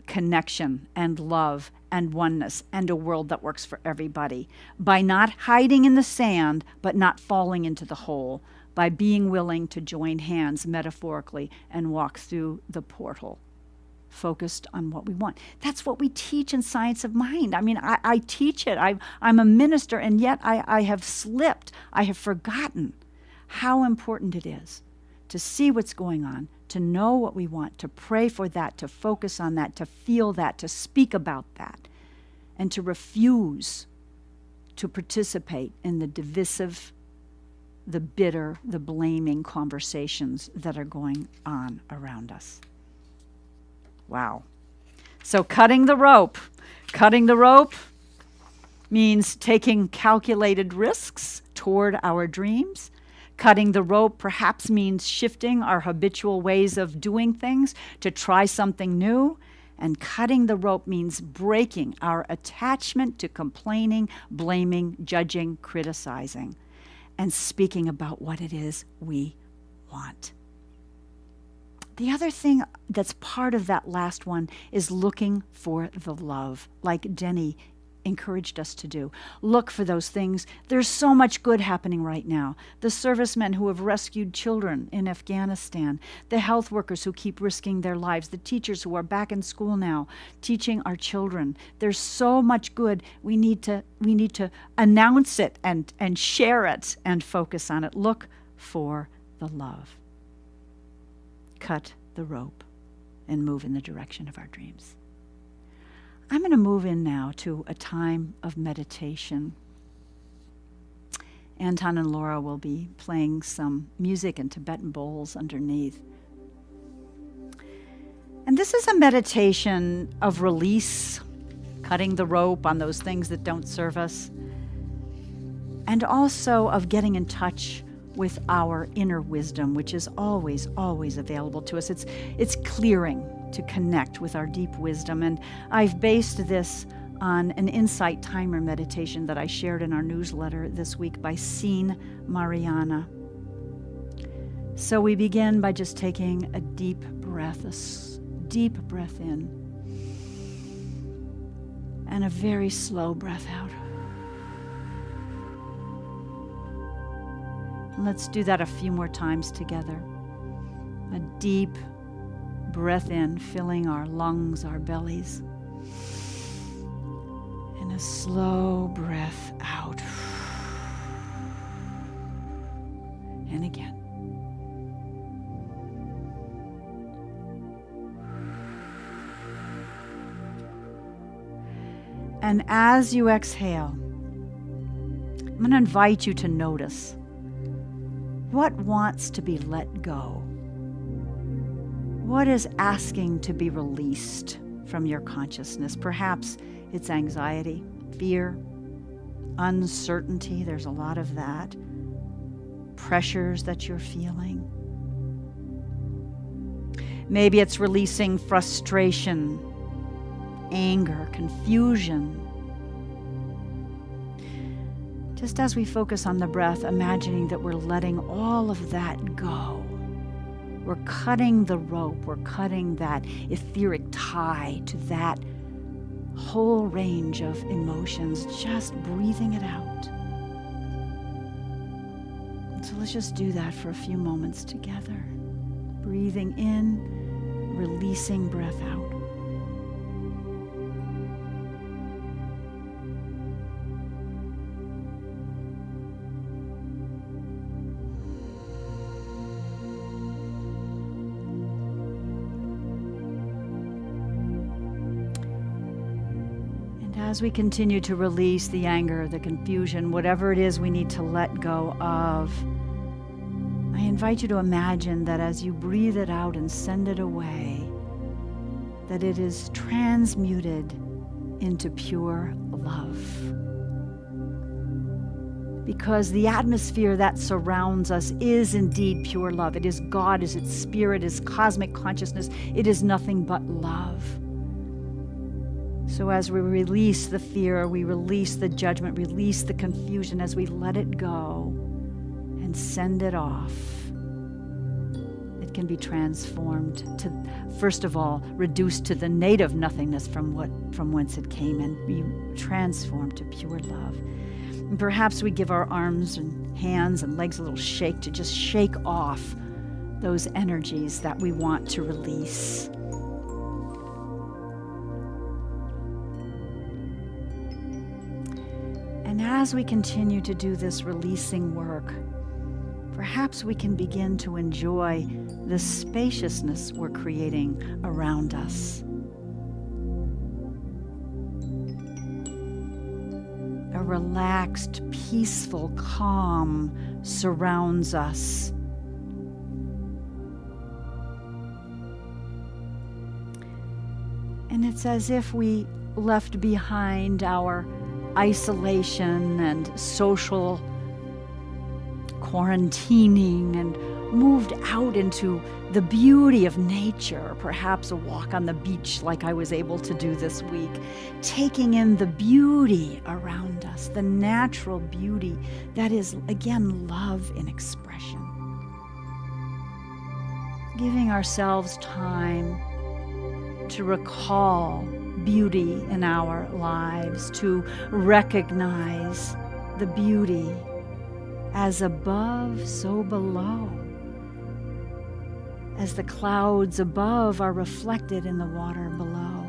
connection and love and oneness and a world that works for everybody, by not hiding in the sand but not falling into the hole, by being willing to join hands metaphorically and walk through the portal, focused on what we want. That's what we teach in Science of Mind. I mean, I teach it. I'm a minister, and yet I have slipped. I have forgotten how important it is to see what's going on, to know what we want, to pray for that, to focus on that, to feel that, to speak about that, and to refuse to participate in the divisive the bitter, the blaming conversations that are going on around us. Wow. So cutting the rope. Cutting the rope means taking calculated risks toward our dreams. Cutting the rope perhaps means shifting our habitual ways of doing things to try something new. And cutting the rope means breaking our attachment to complaining, blaming, judging, criticizing, and speaking about what it is we want. The other thing that's part of that last one is looking for the love, like Denny encouraged us to do. Look for those things. There's so much good happening right now. The servicemen who have rescued children in Afghanistan, the health workers who keep risking their lives, the teachers who are back in school now teaching our children. There's so much good. We need to announce it and share it and focus on it. Look for the love. Cut the rope and move in the direction of our dreams. I'm going to move in now to a time of meditation. Anton and Laura will be playing some music and Tibetan bowls underneath. And this is a meditation of release, cutting the rope on those things that don't serve us, and also of getting in touch with our inner wisdom, which is always, always available to us. It's clearing to connect with our deep wisdom. And I've based this on an insight timer meditation that I shared in our newsletter this week by Seen Mariana. So we begin by just taking a deep breath in, and a very slow breath out. And let's do that a few more times together. A deep breath in, filling our lungs, our bellies. And a slow breath out. And again. And as you exhale, I'm going to invite you to notice what wants to be let go. What is asking to be released from your consciousness? Perhaps it's anxiety, fear, uncertainty. There's a lot of that. Pressures that you're feeling. Maybe it's releasing frustration, anger, confusion. Just as we focus on the breath, imagining that we're letting all of that go. We're cutting the rope, we're cutting that etheric tie to that whole range of emotions, just breathing it out. And so let's just do that for a few moments together. Breathing in, releasing breath out. As we continue to release the anger, the confusion, whatever it is we need to let go of, I invite you to imagine that as you breathe it out and send it away, that it is transmuted into pure love. Because the atmosphere that surrounds us is indeed pure love. It is God, is its spirit, is cosmic consciousness. It is nothing but love. So as we release the fear, we release the judgment, release the confusion, as we let it go and send it off, it can be transformed to, first of all, reduced to the native nothingness from whence it came, and be transformed to pure love. And perhaps we give our arms and hands and legs a little shake to just shake off those energies that we want to release. And as we continue to do this releasing work, perhaps we can begin to enjoy the spaciousness we're creating around us. A relaxed, peaceful, calm, surrounds us. And it's as if we left behind our isolation and social quarantining and moved out into the beauty of nature, perhaps a walk on the beach like I was able to do this week, taking in the beauty around us, the natural beauty that is, again, love in expression. Giving ourselves time to recall beauty in our lives, to recognize the beauty as above, so below. As the clouds above are reflected in the water below.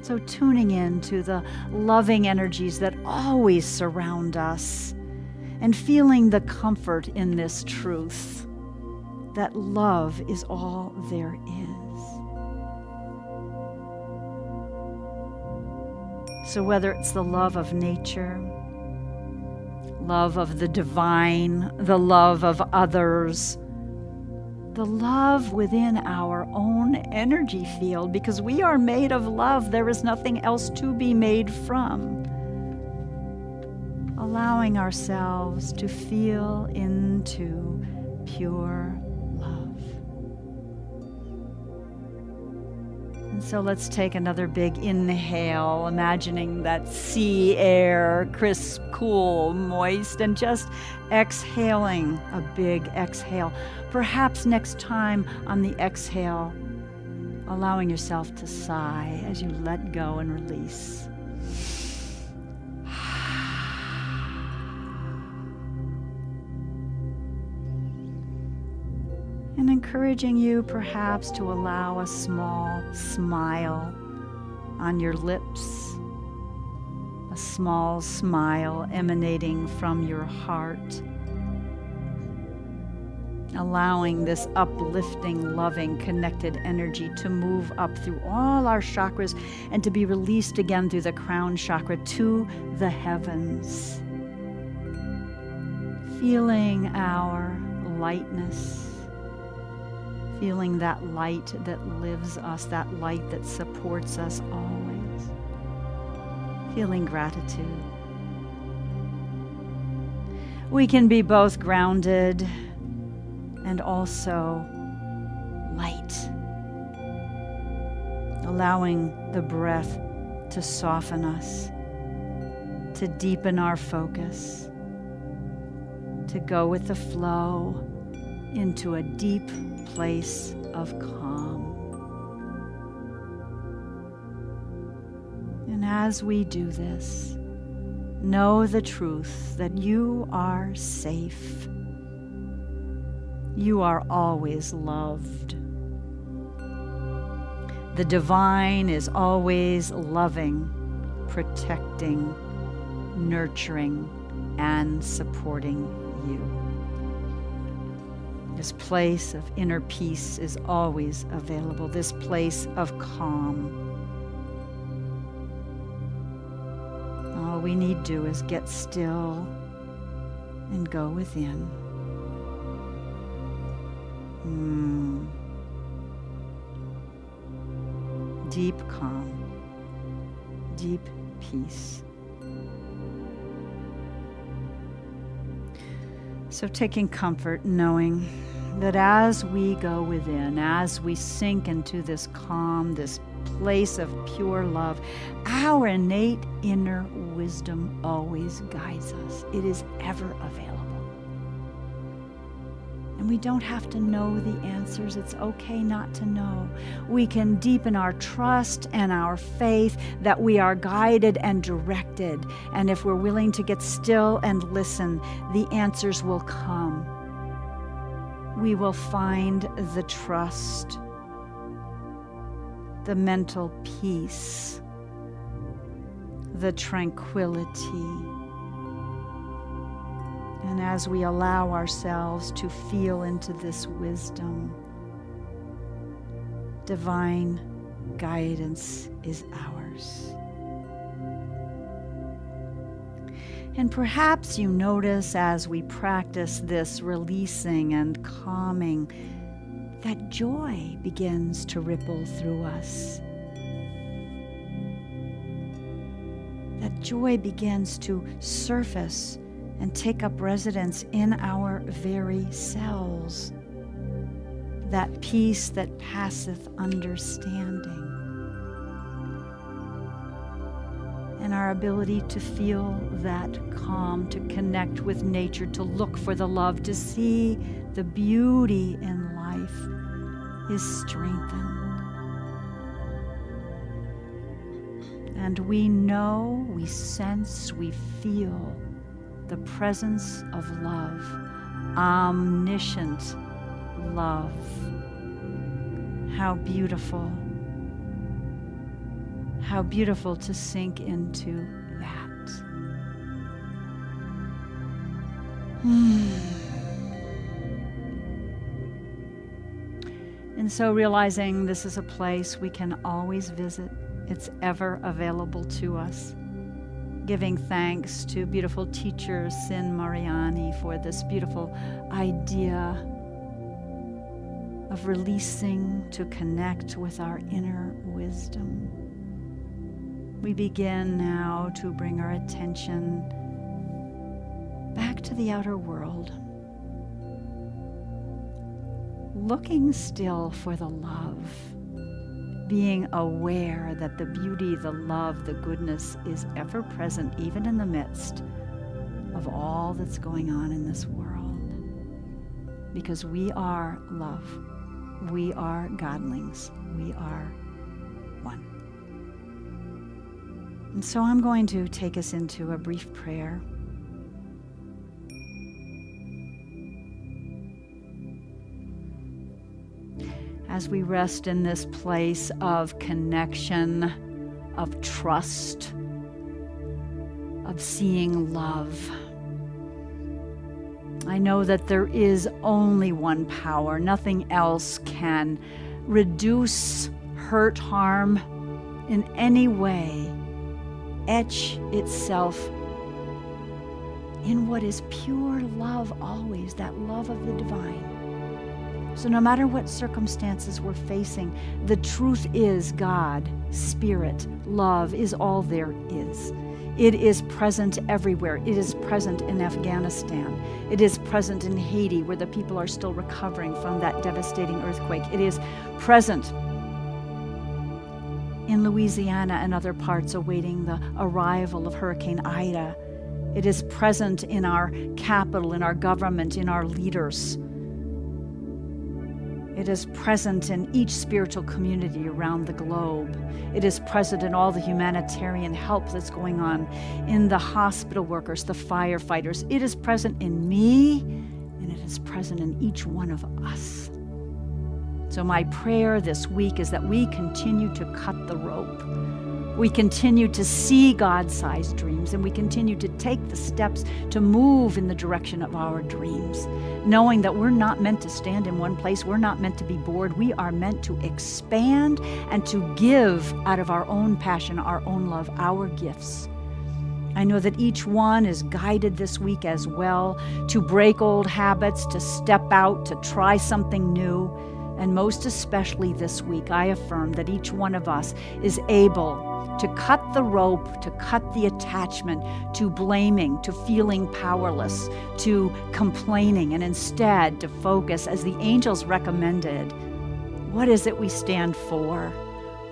So tuning in to the loving energies that always surround us and feeling the comfort in this truth that love is all there is. So whether it's the love of nature, love of the divine, the love of others, the love within our own energy field, because we are made of love. There is nothing else to be made from. Allowing ourselves to feel into pure love. And so let's take another big inhale, imagining that sea air, crisp, cool, moist, and just exhaling a big exhale. Perhaps next time on the exhale, allowing yourself to sigh as you let go and release. And encouraging you perhaps to allow a small smile on your lips, a small smile emanating from your heart, allowing this uplifting, loving, connected energy to move up through all our chakras and to be released again through the crown chakra to the heavens. Feeling our lightness. Feeling that light that lives us, that light that supports us always. Feeling gratitude. We can be both grounded and also light. Allowing the breath to soften us, to deepen our focus, to go with the flow into a deep place of calm. And as we do this, know the truth that you are safe. You are always loved. The divine is always loving, protecting, nurturing, and supporting you. This place of inner peace is always available, this place of calm. All we need to do is get still and go within. Deep calm, deep peace. So taking comfort knowing that as we go within, as we sink into this calm, this place of pure love, our innate inner wisdom always guides us. It is ever available. And we don't have to know the answers. It's okay not to know. We can deepen our trust and our faith that we are guided and directed. And if we're willing to get still and listen, the answers will come. We will find the trust, the mental peace, the tranquility. And as we allow ourselves to feel into this wisdom, divine guidance is ours. And perhaps you notice as we practice this releasing and calming that joy begins to ripple through us. That joy begins to surface and take up residence in our very cells. That peace that passeth understanding. And our ability to feel that calm, to connect with nature, to look for the love, to see the beauty in life is strengthened. And we know, we sense, we feel the presence of love, omniscient love. How beautiful. How beautiful to sink into that. And so realizing this is a place we can always visit. It's ever available to us. Giving thanks to beautiful teacher Sin Mariani for this beautiful idea of releasing to connect with our inner wisdom. We begin now to bring our attention back to the outer world, looking still for the love, being aware that the beauty, the love, the goodness is ever present, even in the midst of all that's going on in this world. Because we are love. We are godlings. We are one. And so I'm going to take us into a brief prayer. As we rest in this place of connection, of trust, of seeing love. I know that there is only one power. Nothing else can reduce, hurt, harm in any way, etch itself in what is pure love always, that love of the divine. So no matter what circumstances we're facing, the truth is God, Spirit, love is all there is. It is present everywhere. It is present in Afghanistan. It is present in Haiti, where the people are still recovering from that devastating earthquake. It is present in Louisiana and other parts awaiting the arrival of Hurricane Ida. It is present in our capital, in our government, in our leaders. It is present in each spiritual community around the globe. It is present in all the humanitarian help that's going on, in the hospital workers, the firefighters. It is present in me, and it is present in each one of us. So my prayer this week is that we continue to cut the rope. We continue to see God-sized dreams, and we continue to take the steps to move in the direction of our dreams, knowing that we're not meant to stand in one place. We're not meant to be bored. We are meant to expand and to give out of our own passion, our own love, our gifts. I know that each one is guided this week as well to break old habits, to step out, to try something new. And most especially this week, I affirm that each one of us is able to cut the rope, to cut the attachment to blaming, to feeling powerless, to complaining, and instead to focus, as the angels recommended, what is it we stand for?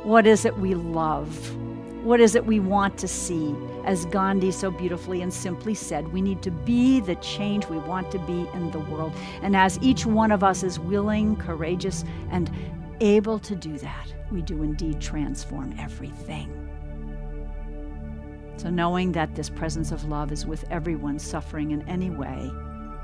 What is it we love? What is it we want to see? As Gandhi so beautifully and simply said, we need to be the change we want to be in the world. And as each one of us is willing, courageous, and able to do that, we do indeed transform everything. So knowing that this presence of love is with everyone suffering in any way,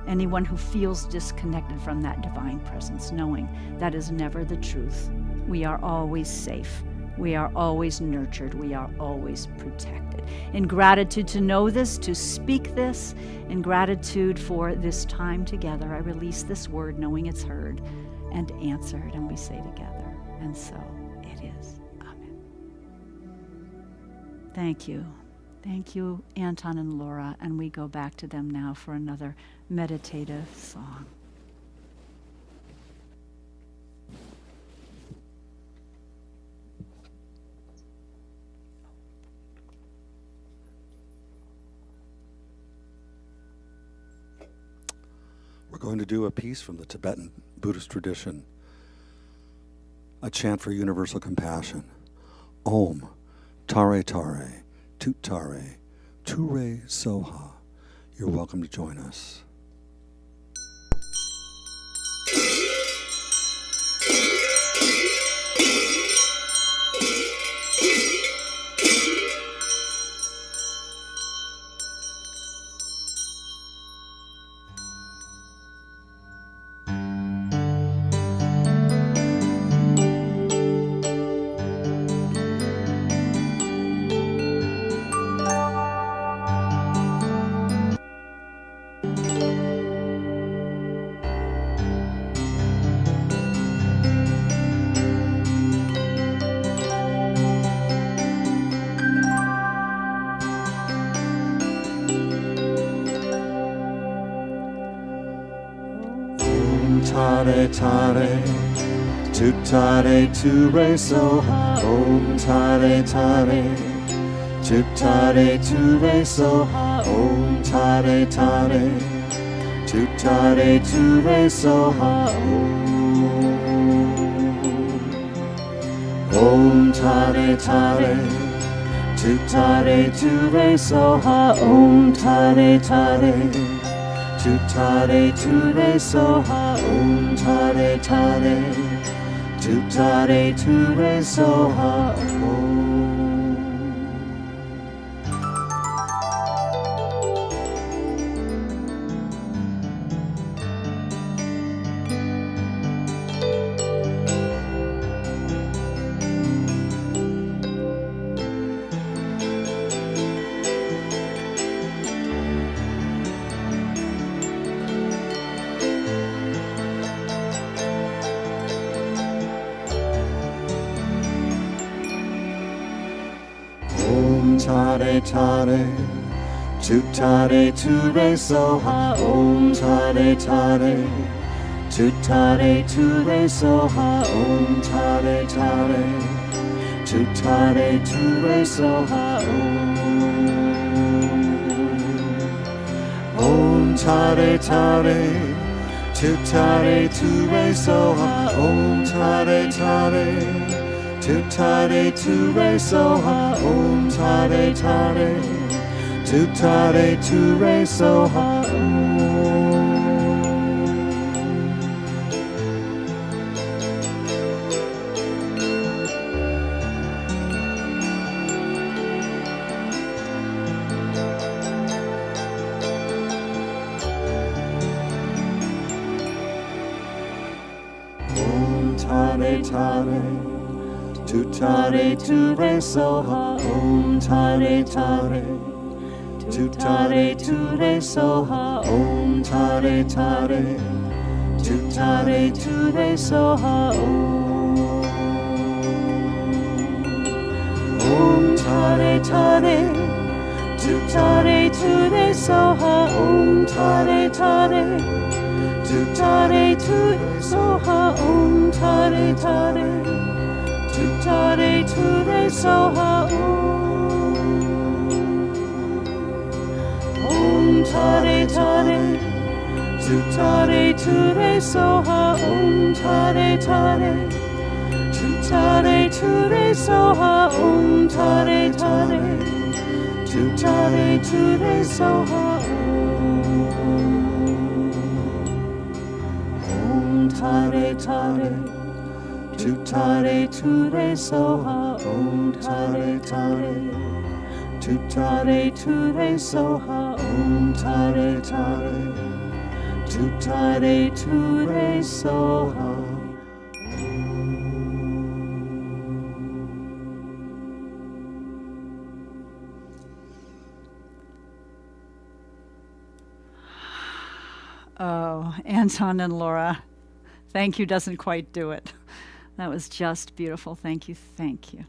anyone who feels disconnected from that divine presence, knowing that is never the truth. We are always safe. We are always nurtured. We are always protected. In gratitude to know this, to speak this, in gratitude for this time together, I release this word knowing it's heard and answered, and we say together, and so it is. Amen. Thank you. Thank you, Anton and Laura, and we go back to them now for another meditative song. We're going to do a piece from the Tibetan Buddhist tradition, a chant for universal compassion. Om, Tare Tare, Tut Tare, Ture Soha. You're welcome to join us. Tare Tare, Tu Tare Ture Soha. Om Tare Tare, Tu Tare Ture Soha. Om Tare Tare, Tu Tare Ture Soha. Om Tare Tare, Tu Tare Ture Soha. Om Tare Tare, Tu Tare Ture Soha. Om Tare Tare, Tu Tare Ture Soha. Om. Tare Tare, Tu Tare Ture Soha. Om Tare Tare, Tu Tare Ture Soha. Om Tare Tare, Tu Tare Ture Soha. Om Tare Tare, Tu Tare Ture Soha. Om Tare Tare, Tu Tare Ture Soha. Om Tare Tare, Tu Tare Ture Soha. Om Tare Tare, Tu Tare Ture Soha. Om Tare Tare, Tu Tare Ture Soha. Om Tare Tare, Tu Tare Ture Soha. Om Tare Tare, Tu Tare Ture Soha. Om Tare Tare, Tu Tare Ture Soha. Om Tare Tare, Tu Tare Ture Soha. Om Tare Tare, Tu Tare Ture Soha. Om Tare Tare, Tu Tare Ture Soha. Om Tare Tare, Tu Tare Ture Soha. Om Tare Tare, Tu Tare Ture Soha. Om Tare Tare, Tu Tare Ture Soha. Om Tare Tare, Tu Tare Ture Soha. Oh, Anton and Laura, thank you doesn't quite do it. That was just beautiful. Thank you. Thank you.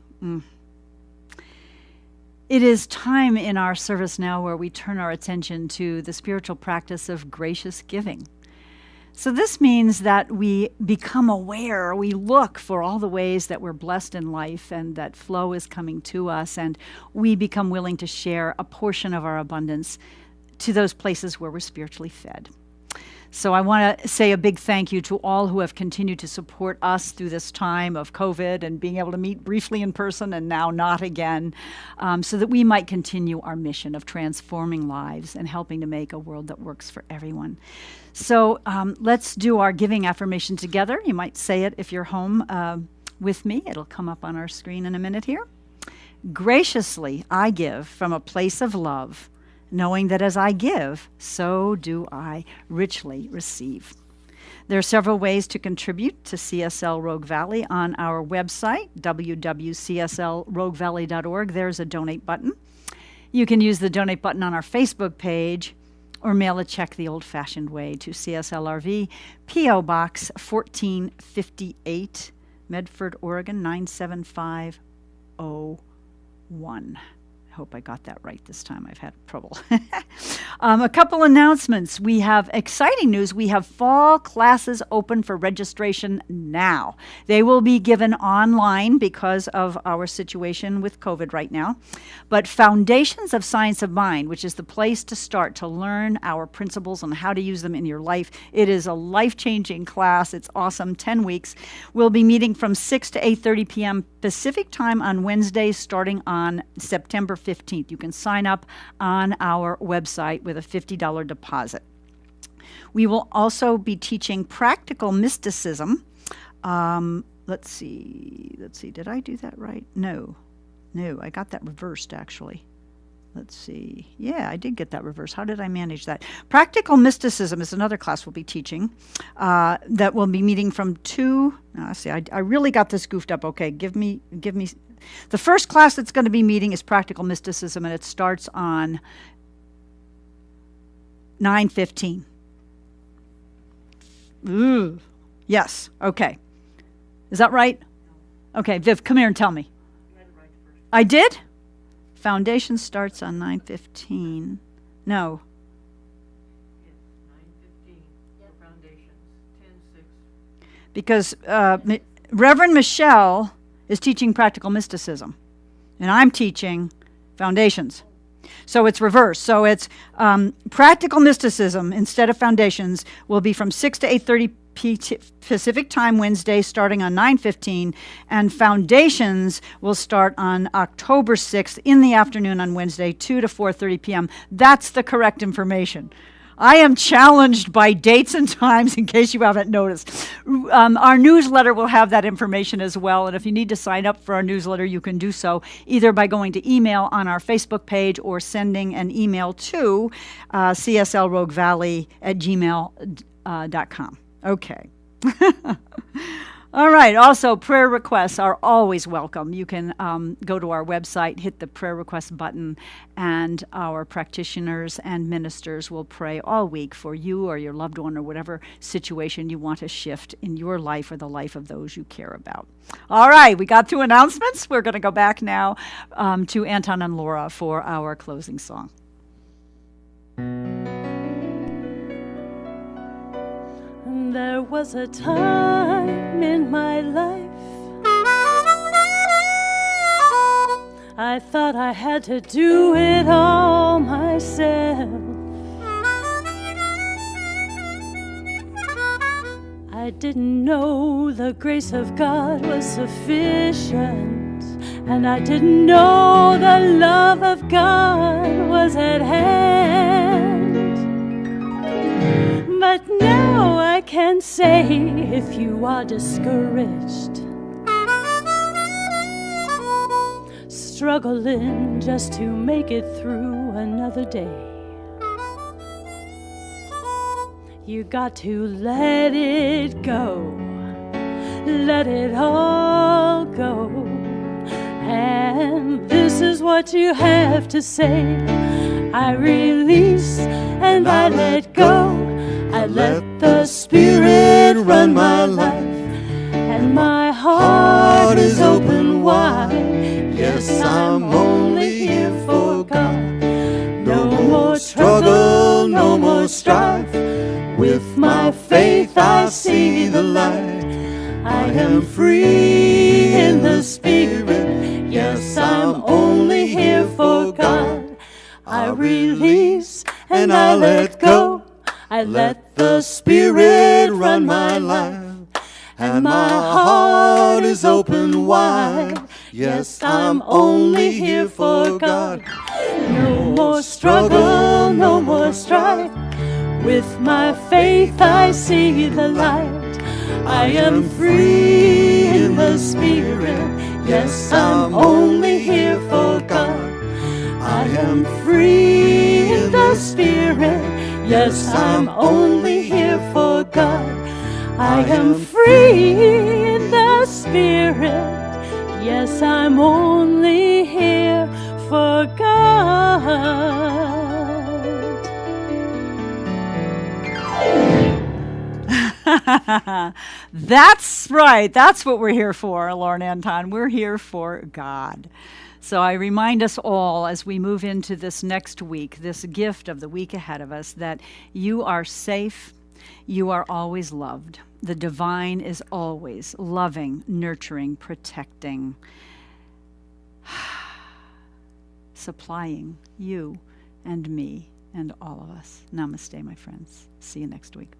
It is time in our service now where we turn our attention to the spiritual practice of gracious giving. So this means that we become aware, we look for all the ways that we're blessed in life and that flow is coming to us, and we become willing to share a portion of our abundance to those places where we're spiritually fed. So I want to say a big thank you to all who have continued to support us through this time of COVID and being able to meet briefly in person and now not again, so that we might continue our mission of transforming lives and helping to make a world that works for everyone. So let's do our giving affirmation together. You might say it if you're home with me. It'll come up on our screen in a minute here. Graciously I give from a place of love, knowing that as I give, so do I richly receive. There are several ways to contribute to CSL Rogue Valley on our website, www.cslroguevalley.org. There's a donate button. You can use the donate button on our Facebook page or mail a check the old-fashioned way to CSL RV, P.O. Box 1458, Medford, Oregon 97501. I hope I got that right this time. I've had trouble. A couple announcements. We have exciting news. We have fall classes open for registration now. They will be given online because of our situation with COVID right now. But Foundations of Science of Mind, which is the place to start to learn our principles and how to use them in your life. It is a life-changing class. It's awesome. 10 weeks. We'll be meeting from 6 to 8:30 p.m. Pacific time on Wednesdays starting on September 15th. You can sign up on our website with a $50 deposit. We will also be teaching practical mysticism. Let's see, did I do that right? No, I got that reversed actually. Let's see. Yeah, I did get that reversed. How did I manage that? Practical Mysticism is another class we'll be teaching that will be meeting from 2. Now, see, I really got this goofed up. Okay, give me. The first class that's going to be meeting is Practical Mysticism, and it starts on 9:15. Ooh. Yes. Okay. Is that right? Okay, Viv, come here and tell me. I did? Foundation starts on 9:15. No. Yes, 9:15 for foundations, 10:06. Because Reverend Michelle is teaching practical mysticism, and I'm teaching foundations. So it's reversed. So it's practical mysticism instead of foundations will be from 6 to 8:30 Pacific time Wednesday starting on 9:15, and foundations will start on October 6th in the afternoon on Wednesday, 2 to 4:30 p.m. That's the correct information. I am challenged by dates and times in case you haven't noticed. Our newsletter will have that information as well, and if you need to sign up for our newsletter, you can do so either by going to email on our Facebook page or sending an email to cslroguevalley@gmail.com. Okay. All right. Also, prayer requests are always welcome. You can go to our website, hit the prayer request button, and our practitioners and ministers will pray all week for you or your loved one or whatever situation you want to shift in your life or the life of those you care about. All right. We got through announcements. We're going to go back now to Anton and Laura for our closing song. There was a time in my life I thought I had to do it all myself. I didn't know the grace of God was sufficient, and I didn't know the love of God was at hand. But now I can say, if you are discouraged, struggling just to make it through another day, you got to let it go, let it all go. And this is what you have to say: I release and I let go. I let the Spirit run my life, and my heart is open wide. Yes, I'm only here for faith I see the light. I am free in the Spirit. Yes, I'm only here for God. I release and I let go. I let the Spirit run my life. And my heart is open wide. Yes, I'm only here for God. No more struggle, no more strife. With my faith I see the light. I am free in the Spirit. Yes, I'm only here for God. I am free in the Spirit. Yes, I'm only here for God. I am free in the Spirit. Yes, I'm only here for God. That's right. That's what we're here for, Lauren Anton. We're here for God. So I remind us all as we move into this next week, this gift of the week ahead of us, that you are safe. You are always loved. The divine is always loving, nurturing, protecting, supplying you and me and all of us. Namaste, my friends. See you next week.